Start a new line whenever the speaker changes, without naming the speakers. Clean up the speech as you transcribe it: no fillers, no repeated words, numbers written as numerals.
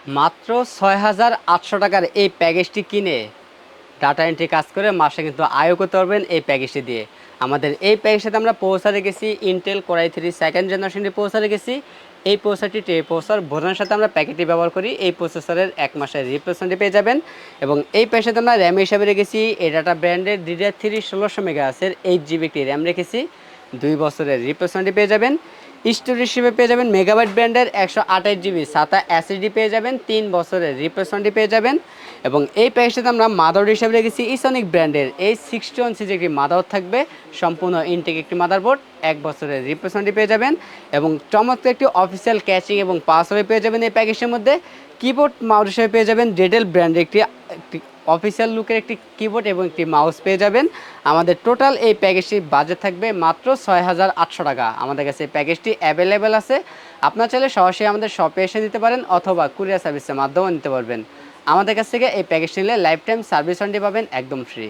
মাত্র ৬,৮০০ টাকার এই প্যাকেজটি কিনে ডাটা এন্ট্রি কাজ করে মাসে কিন্তু আয়ও করতে পারবেন এই প্যাকেজটি দিয়ে। আমাদের এই প্যাকেজটাতে আমরা প্রসেসর রেখেছি ইন্টেল কোর i3 সেকেন্ড জেনারেশনের প্রসেসর রেখেছি। এই প্রসেসরটি প্রসেসর বোঝানোর সাথে আমরা প্যাকেটটি ব্যবহার করি। এই প্রসেসরের ১ মাসের রিপ্লেসমেন্টে পেয়ে যাবেন এবং এই প্যাকেজটাতে আমরা র্যাম হিসাবে রেখেছি এই ডাটা ব্র্যান্ডের DDR3 ১৬০০ মেগাহার্টজের 8GB একটি র্যাম রেখেছি। 2 বছরের রিপ্লেসমেন্টে পেয়ে যাবেন। স্টোরেজ হিসেবে পেয়ে যাবেন মেগাবাইট ব্র্যান্ডের 128GB SATA SSD পেয়ে যাবেন। 3 বছরের রিপ্লেসমেন্টে পেয়ে যাবেন এবং এই প্যাকেজটাতে আমরা মাদারবোর্ড হিসেবে রেখেছি ইসনিক ব্র্যান্ডের এই 61 সিজি একটি মাদারবোর্ড থাকবে, সম্পূর্ণ ইনটেক একটি মাদারবোর্ড। 1 বছরের রিপ্লেসমেন্টে পেয়ে যাবেন এবং চমৎকার একটি অফিসিয়াল ক্যাচিং এবং পাসওয়ার্ড পেয়ে যাবেন এই প্যাকেজের মধ্যে। কিবোর্ড মাউস হিসেবে পেয়ে যাবেন ডেডেল ব্র্যান্ডের একটি অফিসিয়াল লুকের একটি কিবোর্ড এবং একটি মাউস পেয়ে যাবেন। আমাদের টোটাল এই প্যাকেজটির বাজেট থাকবে মাত্র ৬,৮০০ টাকা। আমাদের কাছে এই প্যাকেজটি অ্যাভেলেবেল আছে। আপনারা চাইলে সরাসরি আমাদের শপে এসে নিতে পারেন অথবা কুরিয়ার সার্ভিসের মাধ্যমেও নিতে পারবেন। আমাদের কাছ থেকে এই প্যাকেজটি নিলে লাইফ টাইম সার্ভিস ওয়ারেন্টি পাবেন একদম ফ্রি।